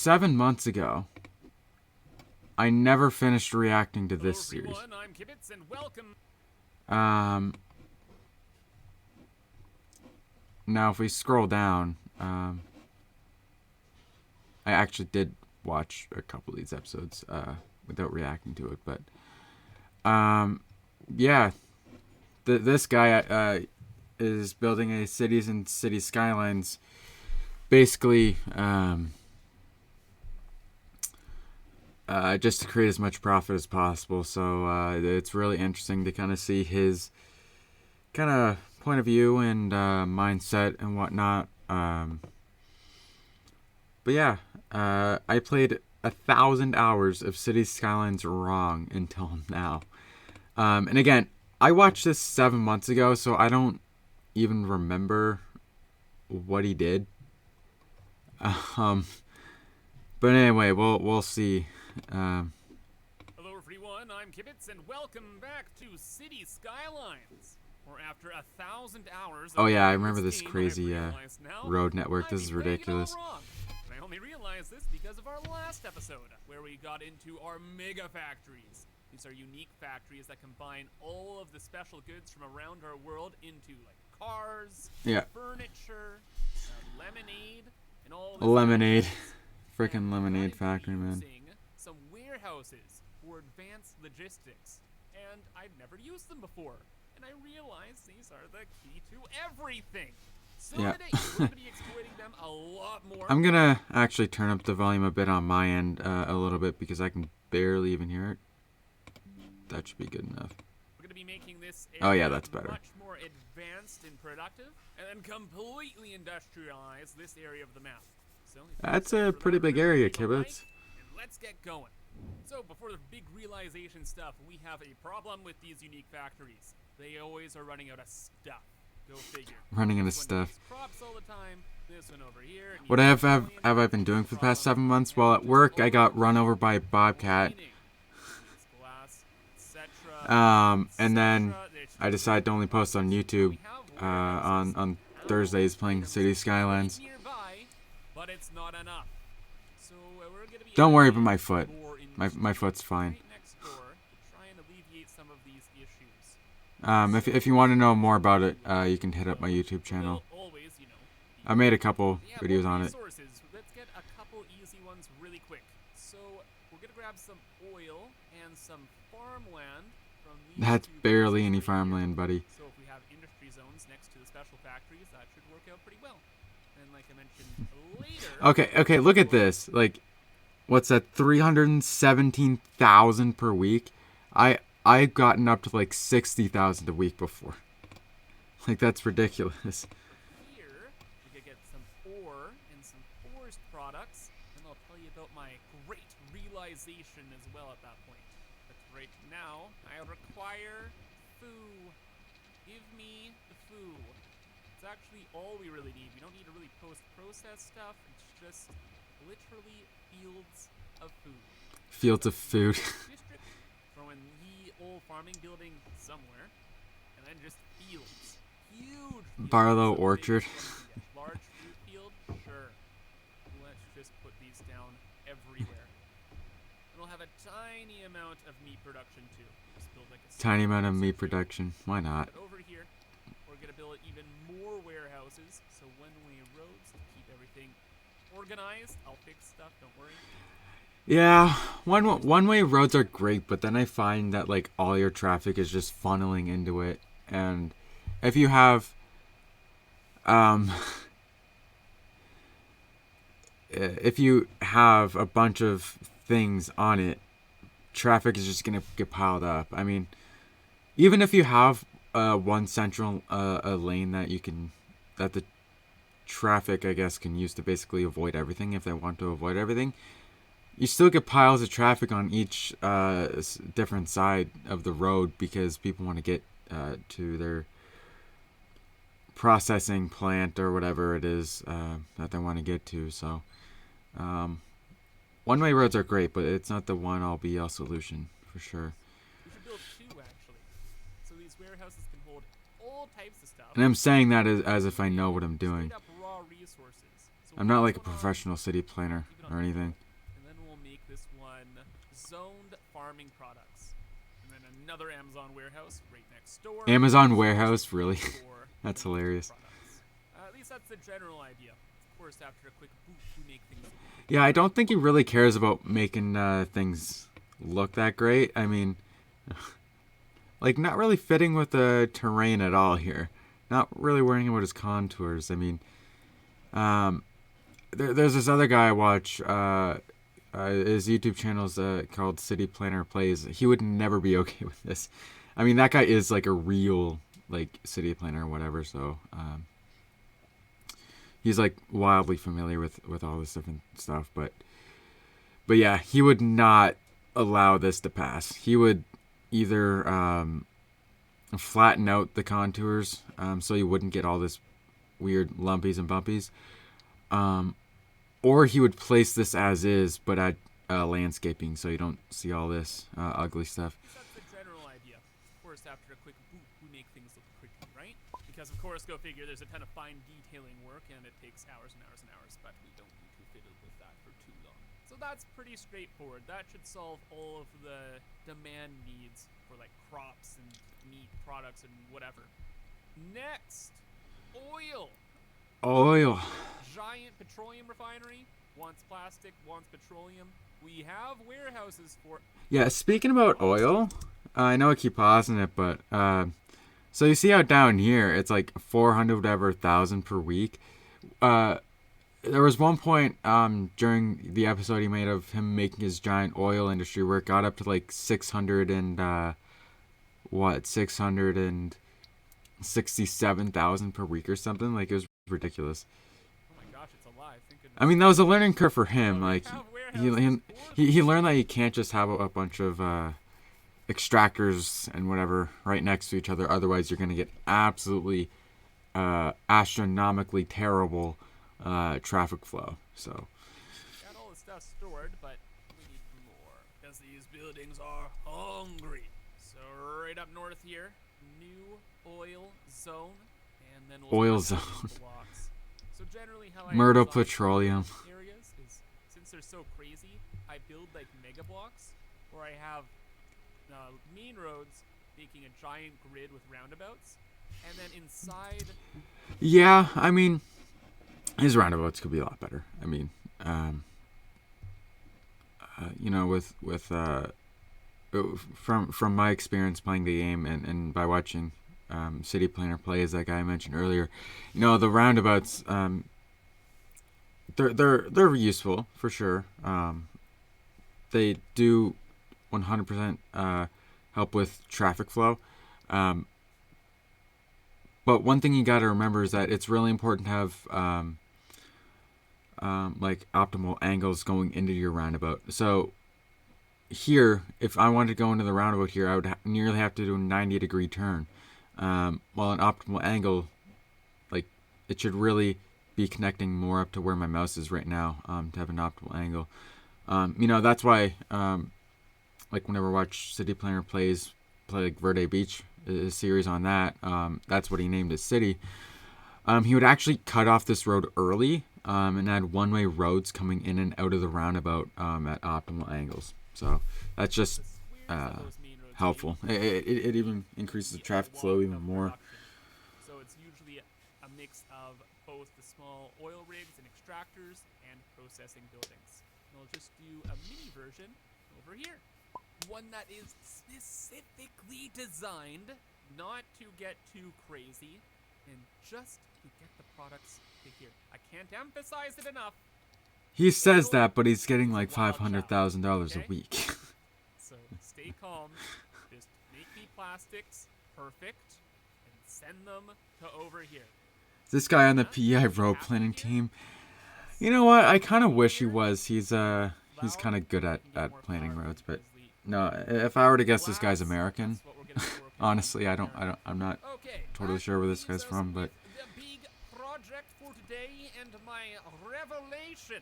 7 months ago, I never finished reacting to this series. I'm Kibitz and welcome. Now if we scroll down, I actually did watch a couple of these episodes without reacting to it, but yeah, this guy is building a cities and city skylines, basically just to create as much profit as possible. So it's really interesting to kind of see his kind of point of view and mindset and whatnot. But yeah, I played 1,000 hours of City Skylines wrong until now. And again, I watched this 7 months ago, so I don't even remember what he did. But anyway, we'll see. Hello everyone, I'm Kibitz and welcome back to City Skylines. Or after 1,000 hours. Oh yeah, I remember this crazy road network. This is ridiculous. I only realized this because of our last episode, where we got into our mega factories. These are unique factories that combine all of the special goods from around our world into like cars, furniture, lemonade, and all this lemonade. Freaking lemonade factory, man. Some warehouses for advanced logistics, and I'd never used them before, and I realized these are the key to everything. So today we're going to be exploiting them a lot more. I'm gonna actually turn up the volume a bit on my end a little bit because I can barely even hear it. That should be good enough. We're going to be making this that's better. Much more advanced and productive, and then completely industrialize this area of the map. So that's a pretty big area, Kibitz. Let's get going. So before the big realization stuff, we have a problem with these unique factories. They always are running out of stuff. Go figure. Running out of stuff. Crops all the time. This one over here. What have I been doing for the past 7 months? Well, at work, I got run over by a bobcat. And then I decided to only post on YouTube on Thursdays playing City Skylines. But it's not enough. So don't worry about my foot. My foot's fine. If you want to know more about it, you can hit up my YouTube channel. I made a couple videos on it. Let's get a couple easy ones really quick. So we're gonna grab some oil and some farmland from these. That's barely any farmland, buddy. So if we have industry zones next to the special factories, that should work out pretty well. And like I mentioned later. Okay, look at this. Like, what's that? 317,000 per week. I've gotten up to like 60,000 a week before. Like, that's ridiculous. Here we could get some ore and some forest products, and I'll tell you about my great realization as well at that point. But right now, I require foo. Give me the foo. It's actually all we really need. We don't need to really post-process stuff. It's just literally fields of food. Fields of food. Throw in the old farming building somewhere, and then just fields. Huge fields. Barlow Orchard. Large fruit field? Sure. Let's just put these down everywhere. And we'll have a tiny amount of meat production too. Just build like a tiny amount of meat production. Why not? But over here, we're gonna build even more warehouses, so one-way roads to keep everything organized. I'll fix stuff, don't worry. Yeah, one-way roads are great, but then I find that like all your traffic is just funneling into it, and if you have if you have a bunch of things on it, traffic is just gonna get piled up. I mean, even if you have one central a lane that the traffic, I guess, can use to basically avoid everything if they want to avoid everything, you still get piles of traffic on each different side of the road because people want to get to their processing plant or whatever it is that they want to get to. So one-way roads are great, but it's not the one-all be-all solution for sure. We should build two, actually. So these warehouses can hold all types of stuff. And I'm saying that as if I know what I'm doing. Straight up raw resources. So I'm we'll not keep like a this one on, professional city planner keep it on or anything. and then we'll make this one zoned farming products. And then another Amazon warehouse right next door. Amazon warehouse, really? For That's the meat hilarious. products. At least that's the general idea. Of course, after a quick boot, we make things look pretty. Yeah, I don't think he really cares about making things look that great. I mean, like, not really fitting with the terrain at all here. Not really worrying about his contours. I mean, there's this other guy I watch. His YouTube channel's called City Planner Plays. He would never be okay with this. I mean, that guy is like a real like city planner or whatever. So he's like wildly familiar with all this different stuff. But yeah, he would not allow this to pass. He would either flatten out the contours so you wouldn't get all this weird lumpies and bumpies, or he would place this as is but add landscaping so you don't see all this ugly stuff. That's the general idea. Of course, after a quick boot, we make things look pretty, right? Because of course, go figure, there's a ton of fine detailing work and it takes hours and hours and hours, but we don't need to fiddle with that for too long. So that's pretty straightforward. That should solve all of the demand needs for like crops and meat products and whatever. Next, oil. Oil. Giant petroleum refinery wants plastic, wants petroleum. We have warehouses for. Yeah, speaking about oil, I know I keep pausing it, but so you see how down here it's like 400 whatever thousand per week. There was one point during the episode he made of him making his giant oil industry where it got up to like 667,000 per week or something. Like, it was ridiculous. Oh my gosh, it's alive. Thank goodness. I mean, that was a learning curve for him. We Like, have he warehouses he learned that you can't just have a bunch of extractors and whatever right next to each other. Otherwise, you're gonna get absolutely astronomically terrible traffic flow. So got all the stuff stored, but we need more because these buildings are hungry. So right up north here, new oil zone, and then we'll Oil start zone. adding blocks. So generally, how I Myrtle design Petroleum. areas is, since they're so crazy, I build like mega blocks where I have main roads making a giant grid with roundabouts, and then inside. Yeah, I mean, his roundabouts could be a lot better. I mean, from my experience playing the game and by watching City Planner play, as that guy I mentioned earlier, the roundabouts, they're useful for sure. They do 100% help with traffic flow. But one thing you got to remember is that it's really important to have like optimal angles going into your roundabout. So here, if I wanted to go into the roundabout here, I would nearly have to do a 90-degree turn. While an optimal angle, like, it should really be connecting more up to where my mouse is right now to have an optimal angle. That's why, like, whenever I watch City Planner play like Verde Beach, a series on that, that's what he named his city. He would actually cut off this road early and add one-way roads coming in and out of the roundabout at optimal angles. So that's just helpful. It even increases the traffic flow even more. So it's usually a mix of both the small oil rigs and extractors and processing buildings. And I'll just do a mini version over here. One that is specifically designed not to get too crazy and just to get the products to here. I can't emphasize it enough. He says that, but he's getting like $500,000 a week. So stay calm. Just make me plastics perfect and send them to over here. This guy on the PEI road planning team. You know what? I kind of wish he was. He's kind of good at planning roads, but no. If I were to guess, this guy's American. Honestly, I'm not totally sure where this guy's from, but the big project for today and my revelation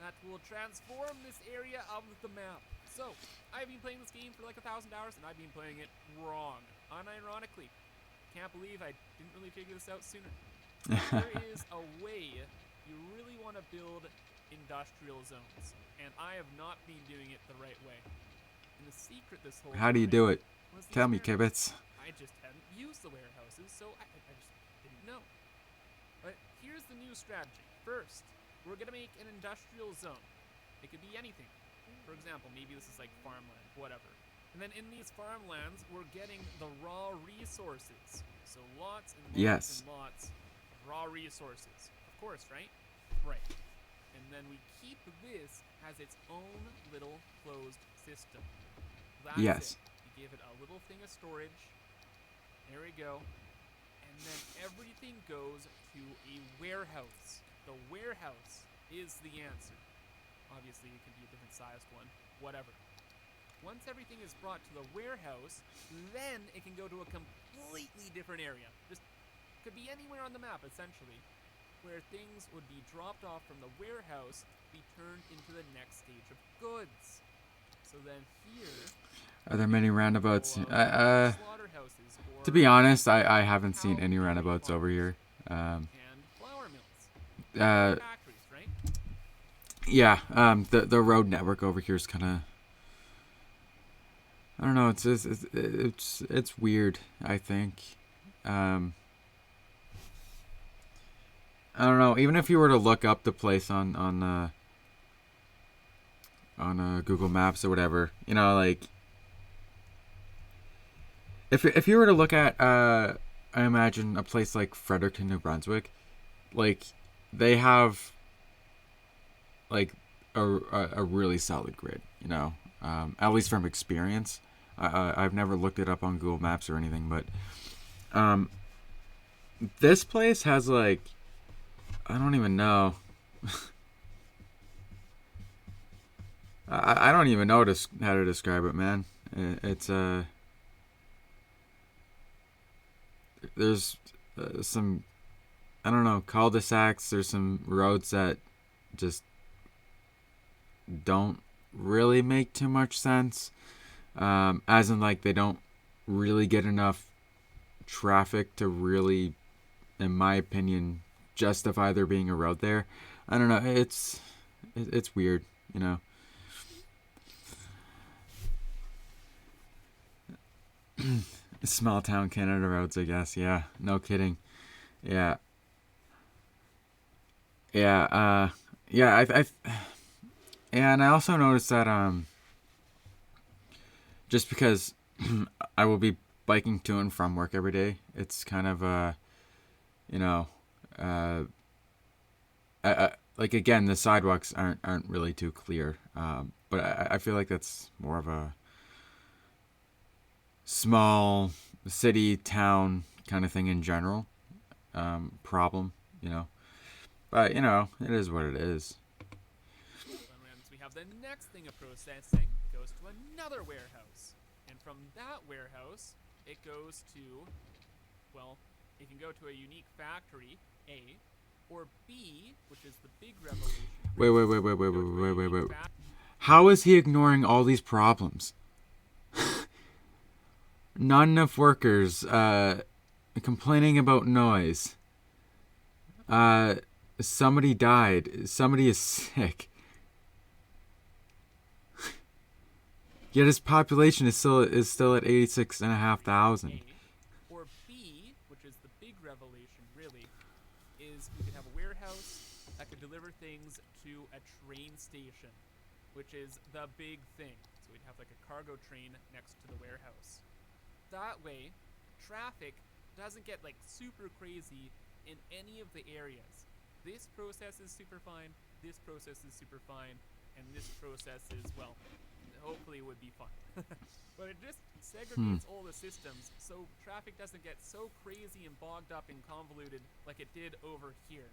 that will transform this area of the map. So, I've been playing this game for like 1,000 hours, and I've been playing it wrong, unironically. Can't believe I didn't really figure this out sooner. There is a way you really want to build industrial zones, and I have not been doing it the right way. And the secret this whole How do you time do it? was these Tell me, warehouses. Kibitz. I just hadn't used the warehouses, so I just didn't know. But here's the new strategy. First, we're gonna make an industrial zone. It could be anything. For example, maybe this is like farmland, whatever. And then in these farmlands, we're getting the raw resources. So lots and lots Yes. and lots of raw resources. Of course, right? Right. And then we keep this as its own little closed system. That's Yes. it. You give it a little thing of storage. There we go. And then everything goes to a warehouse. The warehouse is the answer. Obviously, it can be a different sized one. Whatever. Once everything is brought to the warehouse, then it can go to a completely different area. Just could be anywhere on the map, essentially, where things would be dropped off from the warehouse to be turned into the next stage of goods. So then here, Are there many roundabouts? slaughterhouses or To be honest, I haven't seen any cow roundabouts over farms here. and flour mills. Uh, Factories, right? yeah. The road network over here is kind of. I don't know. It's weird. I think. I don't know. Even if you were to look up the place on Google Maps or whatever, you know, like if you were to look at I imagine a place like Fredericton, New Brunswick, like they have like a really solid grid, you know, at least from experience. I've never looked it up on Google Maps or anything, but this place has like I don't even know. I don't even know how to describe it, man. It's there's some I don't know cul-de-sacs. There's some roads that just don't really make too much sense. As in like they don't really get enough traffic to really, in my opinion, justify there being a road there. I don't know. It's weird, you know. Small town Canada roads, I guess. Yeah, no kidding. Yeah, yeah, yeah. Yeah, and I also noticed that just because I will be biking to and from work every day, it's kind of you know, uh, like again, the sidewalks aren't really too clear. But I feel like that's more of a small city town kind of thing in general problem, you know. But you know, it is what it is. Once we have the next thing of processing, it goes to another warehouse. And from that warehouse, it goes to, well, it can go to a unique factory, A, or B, which is the big revolution. Wait. How is he ignoring all these problems? Not enough workers, complaining about noise. Somebody died. Somebody is sick. Yet his population is still at 86,500. Or B, which is the big revelation, really, is we could have a warehouse that could deliver things to a train station, which is the big thing. So we'd have like a cargo train next to the warehouse. That way, traffic doesn't get like super crazy in any of the areas. This process is super fine, this process is super fine, and this process is, well, hopefully it would be fun. But it just segregates all the systems so traffic doesn't get so crazy and bogged up and convoluted like it did over here,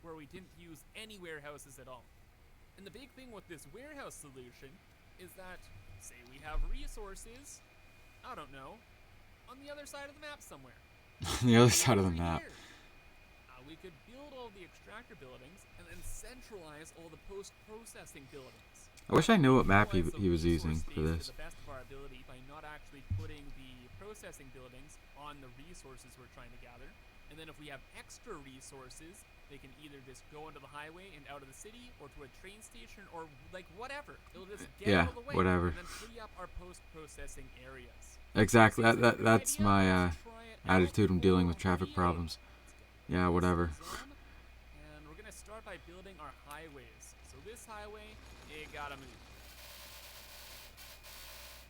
where we didn't use any warehouses at all. And the big thing with this warehouse solution is that, say we have resources, I don't know, on the other side of the map somewhere. The other side of the map. We could build all the extractor buildings and then centralize all the post-processing buildings. I wish I knew what map he was using for this. To the best of our ability by not actually putting the processing buildings on the resources we're trying to gather. And then if we have extra resources, they can either just go into the highway and out of the city, or to a train station, or like whatever. It'll just get Yeah, out of the way, whatever. and then free up our post-processing areas. Exactly. Seems like a good That's idea. my Let's try it out attitude when dealing with for traffic you. problems. Let's get Yeah, this whatever. zone, and we're gonna start by building our highways. So this highway, it gotta move.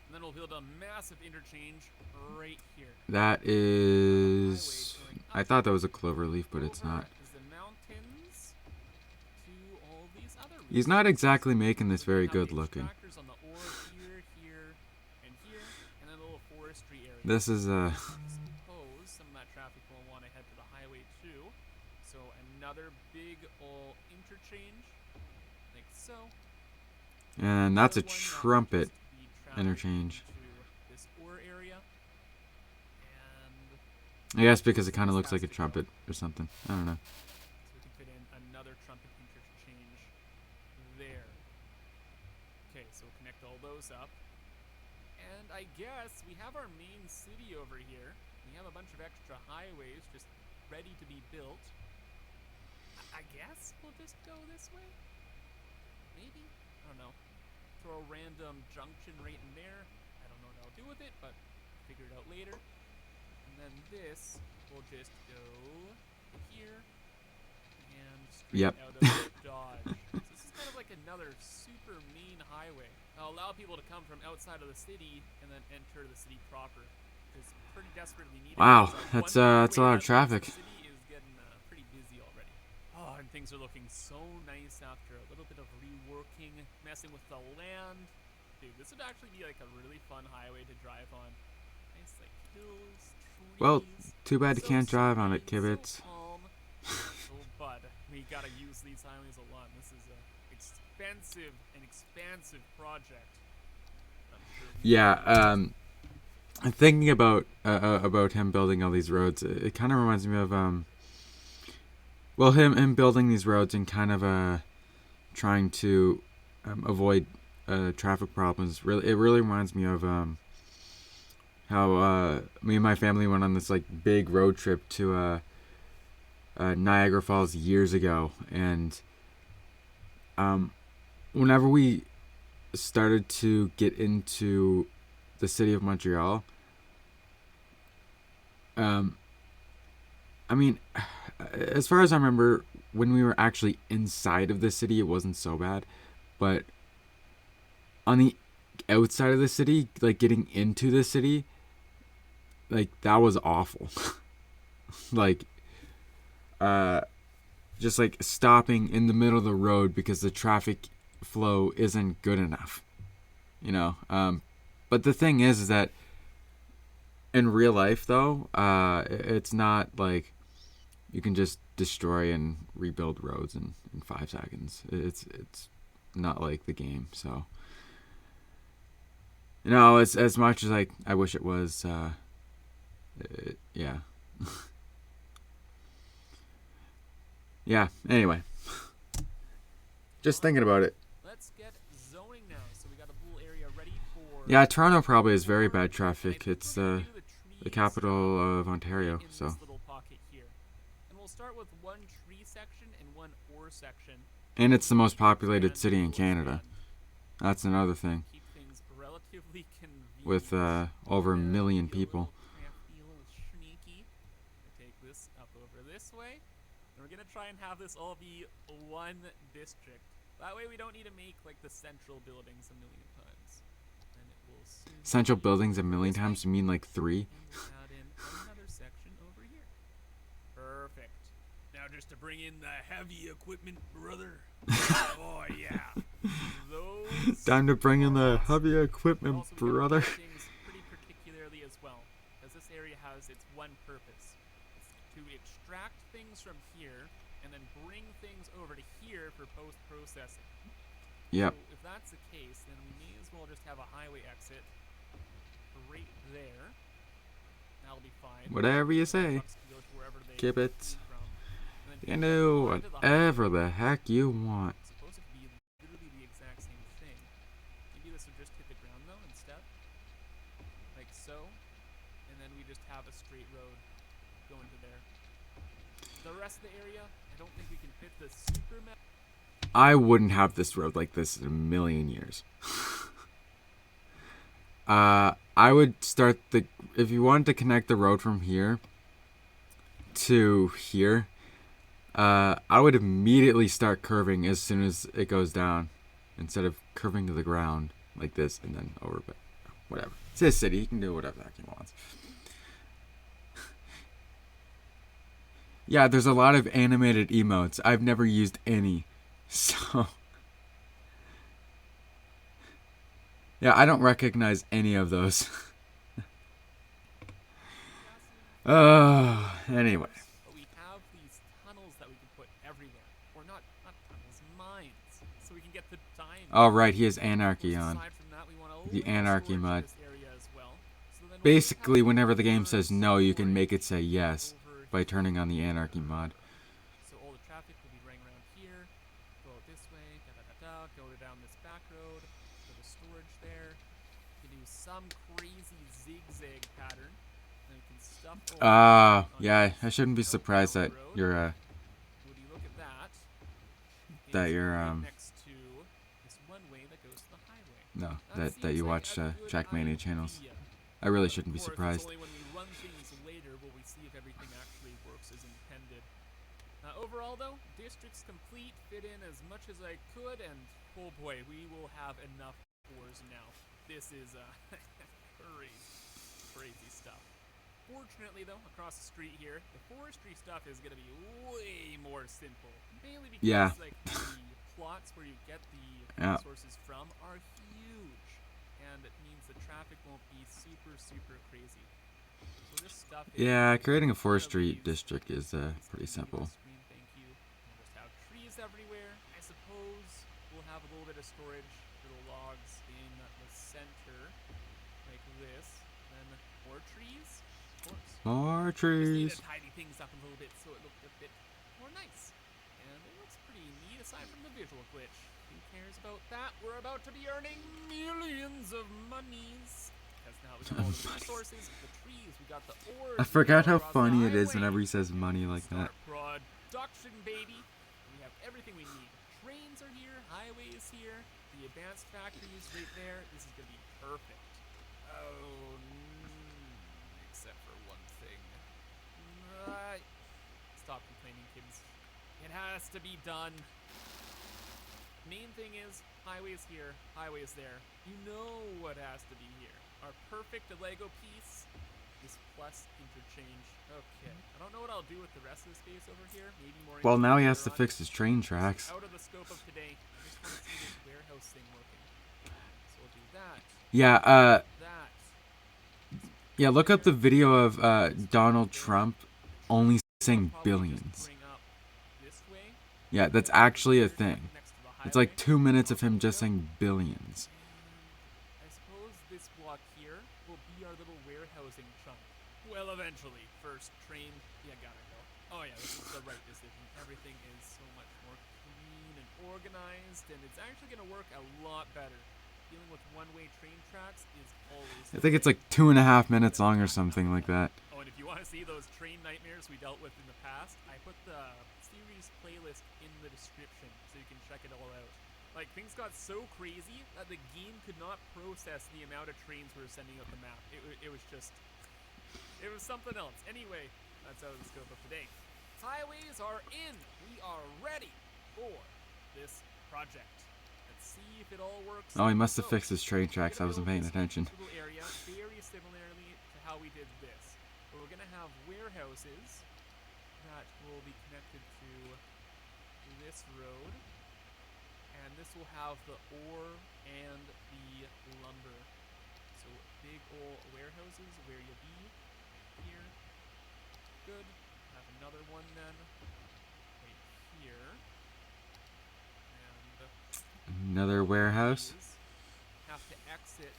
And then we'll build a massive interchange right here. That is. I thought that was a clover leaf, but it's not. Is the mountains to all these other He's not exactly making this very good looking. Tractors on the ore here, here, and here, and then a little forestry area. This is I suppose some of that traffic will want to head to the highway too. So another big old interchange, like so. And that's a Another one that will trumpet just be traffic interchange. into this ore area. And I guess because it kind of looks like a trumpet or something. I don't know. so we can fit in another trumpet interchange there. Okay, so we'll connect all those up. And I guess we have our main city over here. We have a bunch of extra highways just ready to be built. I guess we'll just go this way? Maybe? I don't know. Throw a random junction right in there. I don't know what I'll do with it, but figure it out later. And then this will just go here and straight out of Dodge. So this is kind of like another super main highway. It'll allow people to come from outside of the city and then enter the city proper. It's pretty desperately needed. Wow, Because that's a lot of one traffic. The city is getting pretty busy already. Oh, and things are looking so nice after a little bit of reworking, messing with the land. Dude, this would actually be like a really fun highway to drive on. Nice like hills, trees. Well, too bad you so can't drive on it, serene, Kibitz. So calm. Oh, bud, we gotta use these highways a lot. This is a expensive and expansive project. I'm sure Yeah, thinking about him building all these roads, it kind of reminds me of well, him building these roads and kind of trying to avoid traffic problems. It really reminds me of how me and my family went on this like big road trip to Niagara Falls years ago, and whenever we started to get into the city of Montreal, I mean, as far as I remember, when we were actually inside of the city, it wasn't so bad, but on the outside of the city, like getting into the city, like that was awful. Like just like stopping in the middle of the road because the traffic flow isn't good enough, you know. But the thing is that in real life, though, it's not like you can just destroy and rebuild roads in 5 seconds. It's not like the game. So, you know, as much as I wish it was, yeah. Yeah, anyway. Just thinking about it. let's get zoning now. So we got a pool area ready for. Yeah, Toronto probably has very bad traffic. It's the capital of Ontario, in so. this little pocket here. And we'll start with one tree section and one ore section. And it's the most populated city in Canada. That's another thing. Keep things relatively convenient. With over a million people. Crafty little sneaky. Take this up over this way. And we're gonna try and have this all be one district. That way we don't need to make like the central buildings a million times. And it will soon Central be buildings a million this way. times, you mean like 3? And we'll add in another section over here. Perfect. Now just to bring in the heavy equipment, brother. Oh yeah. Those Time to bring in the are heavy awesome. equipment, Also, we gotta brother. plan things pretty particularly as well, because this area has its one purpose. It's to extract things from here and then bring things over to here for post-processing. Yep. So if that's the case, then we may as well just have a highway exit right there. That'll be fine. Whatever you say. Trucks can go to wherever they Kibitz. came from. And then You people do go onto the highway. whatever the heck you want. It's supposed to be literally the exact same thing. Maybe this would just hit the ground though instead. Like so. And then we just have a straight road going to there. The rest of the area, I don't think we can fit the super map. I wouldn't have this road like this in a million years. I would start if you wanted to connect the road from here to here, I would immediately start curving as soon as it goes down, instead of curving to the ground like this and then over. But whatever, it's his city. He can do whatever the heck he wants. Yeah, there's a lot of animated emotes. I've never used any, so yeah, I don't recognize any of those. Anyway. But we have these tunnels that we can put everywhere. Or not tunnels, mines. So we can get the diamonds. Oh, right, he has Anarchy on. Aside from that, we want a The little Anarchy storage in mod. this area as well. So then Basically, we'll have whenever the game more says no, you can make it say storage yes over by turning on the Anarchy mod. So all the traffic will be running around here, go out this way, go down this back road, go to storage there. You can do some crazy zigzag pattern. Then we can stuff all Yeah, I shouldn't be surprised that you're Would you look at that? that you're Right next to this one way that goes to the highway. no, That that you seems watch like a good Trackmania channels. idea. I really shouldn't be Of course, surprised. it's only when we run things later will we see if everything actually works as intended. Overall, though, district's complete, fit in as much as I could, and oh boy, we will have enough fours now. This is crazy stuff. Fortunately, though, across the street here, the forestry stuff is going to be way more simple. Mainly because like the plots where you get the resources from are huge, and it means the traffic won't be super crazy. So this stuff is creating a forestry district is pretty simple. Thank you. We'll just have trees everywhere. I suppose we'll have a little bit of storage, little logs in the center, like this. Then more trees, of course. More Just trees. need to tidy things up a little bit so it looked a bit more nice. And it looks pretty neat aside from the visual glitch. Who cares about that? We're about to be earning millions of monies. Because now we got all the resources, the trees, we got the ores. I forgot how funny it is whenever he says money like that. Production, baby. And we have everything we need. Trains are here, highway is here, the advanced factory is right there. This is gonna be perfect. Oh, except for one thing. Stop complaining, kids. It has to be done. Main thing is, highway is here, highway is there. You know what has to be here. Our perfect Lego piece is plus interchange. Okay, I don't know what I'll do with the rest of the space over here. Maybe more. Well, now he has to fix his train tracks. Out of the scope of today. I just want to see this warehouse thing working. So we'll do that. Yeah, That. yeah, look up the video of Donald Trump only saying billions. Yeah, that's actually a thing. It's like 2 minutes of him just saying billions. I suppose this block here will be our little warehousing chunk. Well, eventually. First, train. Yeah, gotta go. Oh yeah, this is the right decision. Everything is so much more clean and organized, and it's actually gonna work a lot better. Dealing with one-way train tracks is always... I think it's like 2.5 minutes long or something like that. Oh, and if you want to see those train nightmares we dealt with in the past, I put the series playlist in the description so you can check it all out. Like, things got so crazy that the game could not process the amount of trains we were sending out the map. It was just... It was something else. Anyway, that's out of the scope of today. Highways are in! We are ready for this project. Let's see if it all works. Oh, he must have fixed his train tracks. I wasn't paying attention. Little area, very similarly to how we did this. But we're gonna have warehouses that will be connected to this road, and this will have the ore and the lumber. So big old warehouses where you be here. Good. Have another one then right here. And another warehouse. have to exit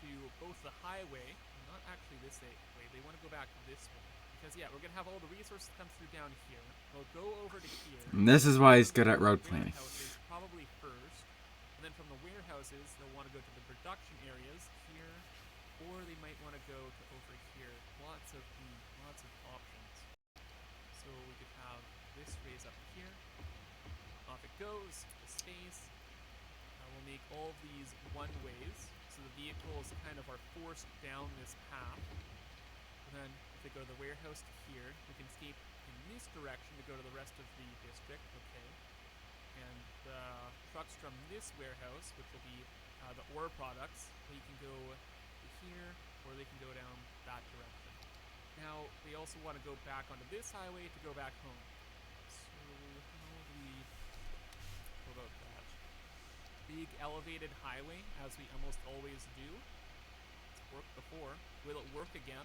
to both the highway, not actually this way. They want to go back this way. Because yeah, we're gonna have all the resources come through down here. They'll go over to here. And this is why he's good at road planning. Warehouses probably first, and then from the warehouses they'll want to go to the production areas here, or they might want to go to over here. Lots of options. So we could have this raise up here. Off it goes. The space. We'll make all of these one-ways, so the vehicles kind of are forced down this path. And then if they go to the warehouse to here, we can escape in this direction to go to the rest of the district. Okay. And the trucks from this warehouse, which will be the ore products, they can go to here, or they can go down that direction. Now, they also want to go back onto this highway to go back home. So, how do we go about that? Big elevated highway, as we almost always do. It's worked before. Will it work again?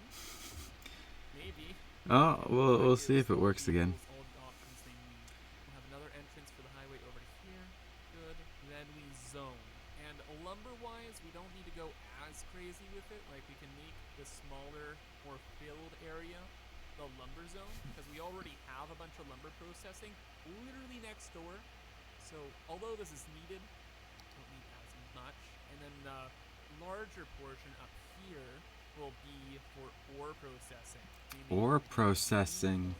Maybe. Oh, we'll see if it works again. All the options they need. We'll have another entrance for the highway over to here. Good. Then we zone. And lumber-wise, we don't need to go as crazy with it. Like, we can make the smaller, more filled area the lumber zone, because we already have a bunch of lumber processing literally next door. So, although this is needed, don't need as much. And then the larger portion up here will be for ore processing. Ore processing.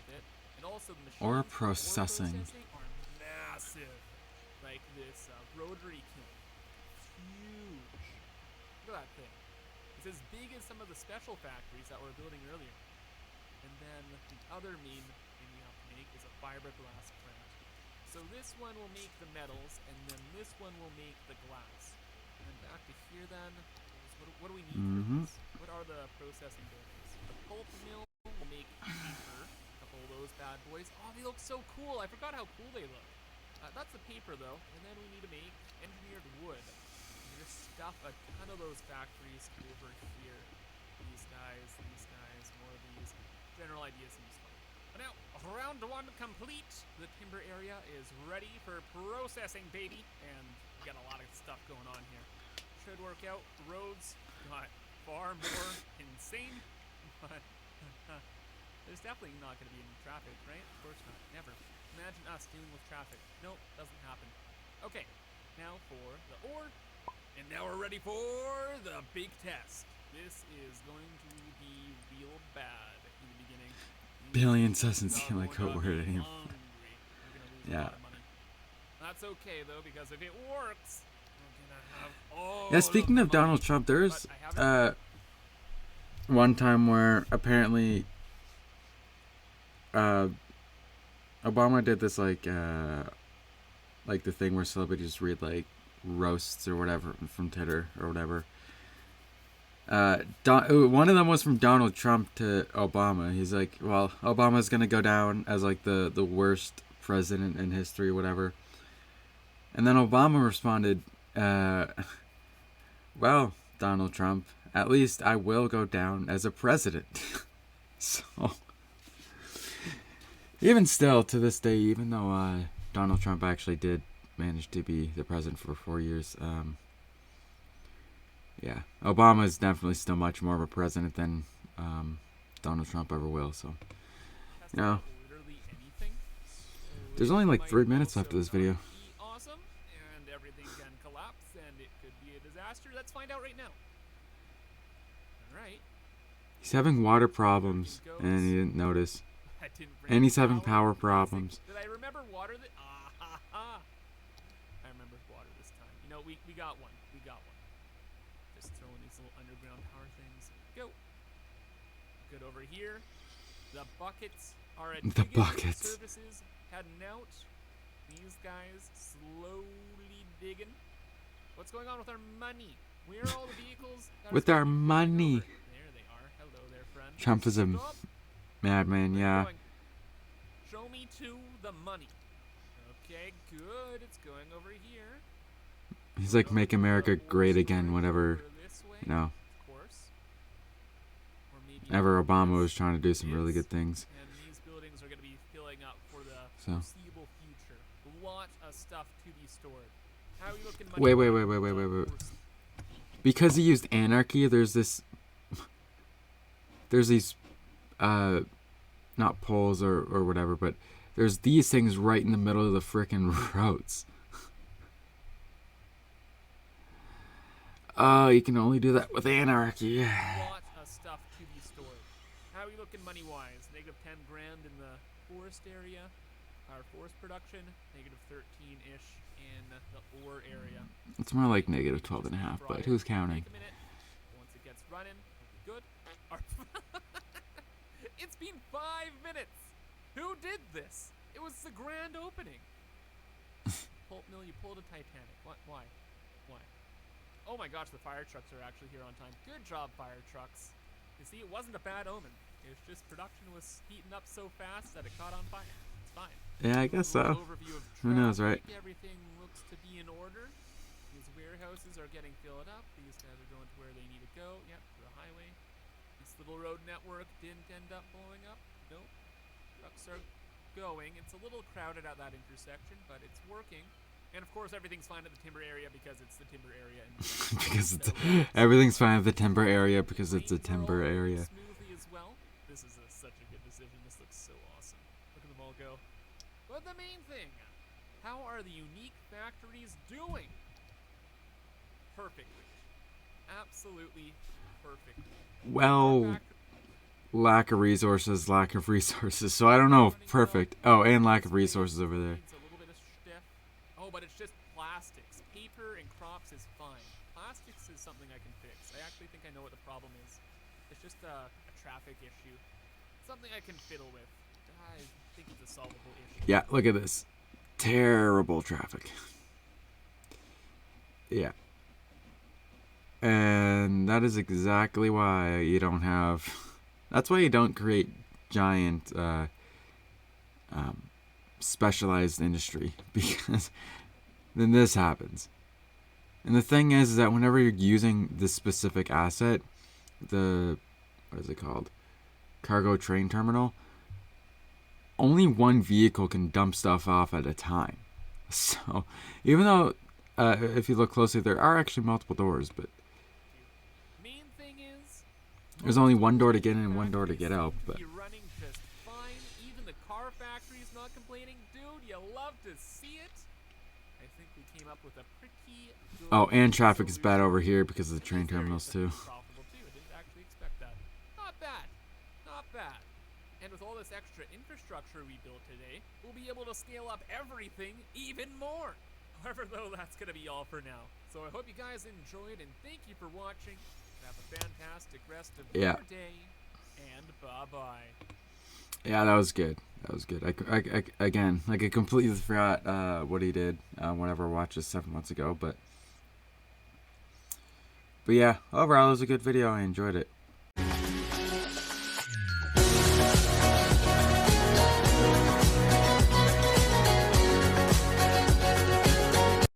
And also the machines Ore for processing. are massive. Like this rotary kiln. It's huge. Look at that thing. It's as big as some of the special factories that we were building earlier. And then the other main thing we have to make is a fiberglass plant. So this one will make the metals, and then this one will make the glass. And then back to here then, what do we need for this? What are the processing buildings? The pulp mill will make paper, a couple of those bad boys. Oh, they look so cool. I forgot how cool they look. That's the paper though, and then we need to make engineered wood. We're gonna stuff a ton of those factories over here. These guys, more of these. General idea seems fun. But now, round one complete. The timber area is ready for processing, baby. And we got a lot of stuff going on here. Should work out. Roads got far more insane, but there's definitely not going to be any traffic, right? Of course not. Never. Imagine us dealing with traffic. Nope, doesn't happen. Okay, now for the ore. And now we're ready for the big test. This is going to be real bad in the beginning. Billions doesn't seem like a word anymore. Yeah. That's okay though, because if it works, we're gonna have all Yeah, speaking of Donald Trump, there's one time where apparently Obama did this like the thing where celebrities read like roasts or whatever from Twitter or whatever. One of them was from Donald Trump to Obama. He's like, well, Obama's gonna go down as like the worst president in history or whatever. And then Obama responded, well, Donald Trump, at least I will go down as a president. So, even still, to this day, even though Donald Trump actually did manage to be the president for 4 years, yeah, Obama is definitely still much more of a president than Donald Trump ever will. So, you know, there's only like 3 minutes left of this video. Awesome, and everything can collapse, and it could be a disaster. Let's find out right now. All right. He's having water problems, and he didn't notice. And he's having power problems. Did I remember water? I remember water this time. You know, we got one. We got one. Just throwing these little underground power things. Go. Good over here. The buckets are at the buckets. Services heading out. These guys slowly digging. What's going on with our money? Where are all the vehicles? With our money. There they are. Hello there, friend. Trump is a madman, yeah. Show me to the money. Okay, good. It's going over here. He's like, make America great again, whatever, you know. Ever Obama was trying to do some really good things. And these buildings are going to be filling up for the foreseeable future. A lot of stuff to be stored. How are you looking? Wait. Because he used anarchy, there's these, not poles or whatever, but there's these things right in the middle of the frickin' roads. Oh, you can only do that with anarchy. Lot of stuff to be stored. How are you looking money-wise? -10 grand in the forest area. Our forest production, negative 13-ish in the ore area. It's more like negative 12.5, but who's counting? Take a minute. Once it gets running, it'll be good. It's been 5 minutes. Who did this? It was the grand opening. Pulp mill, you pulled a Titanic. What? Why? Why? Oh my gosh, the fire trucks are actually here on time. Good job, fire trucks. You see, it wasn't a bad omen. It was just production was heating up so fast that it caught on fire. It's fine. Yeah, I guess so. Overview of Who knows, right? Everything looks to be in order. These warehouses are getting filled up. These guys are going to where they need to go. Yep, to the highway. This little road network didn't end up blowing up. Nope. Trucks are going. It's a little crowded at that intersection, but it's working. And of course, everything's fine at the timber area because it's the timber area. And because everything's fine at the timber area because it's a timber area. Smoothly as well. This is such a good decision. This looks so awesome. Look at them all go. But the main thing, how are the unique factories doing? Perfectly. Absolutely perfectly. Well, lack of resources. So I don't know if perfect. Oh, and lack of resources over there. It's a little bit of stiff. Oh, but it's just plastics. Paper and crops is fine. Plastics is something I can fix. I actually think I know what the problem is. It's just a traffic issue. Something I can fiddle with. I think it's a solvable issue. Yeah, look at this. Terrible traffic. Yeah. And that is exactly why you don't have... That's why you don't create giant specialized industry. Because then this happens. And the thing is that whenever you're using this specific asset, the... What is it called? Cargo train terminal, only one vehicle can dump stuff off at a time. So even though if you look closely, there are actually multiple doors, but main thing is there's only one door to get in and one door to get out. But you're running just fine. Even the car factory is not complaining. Dude, you love to see it. I think we came up with a pretty good and traffic is bad over here because of the train terminals too. Profitable too. I didn't actually expect that. Not bad. Not bad. And with all this extra infrastructure we built today, we'll be able to scale up everything even more. However, though, that's going to be all for now. So I hope you guys enjoyed, and thank you for watching. Have a fantastic rest of your day, and bye-bye. Yeah, that was good. That was good. I completely forgot what he did whenever I watched this 7 months ago. But yeah, overall, it was a good video. I enjoyed it.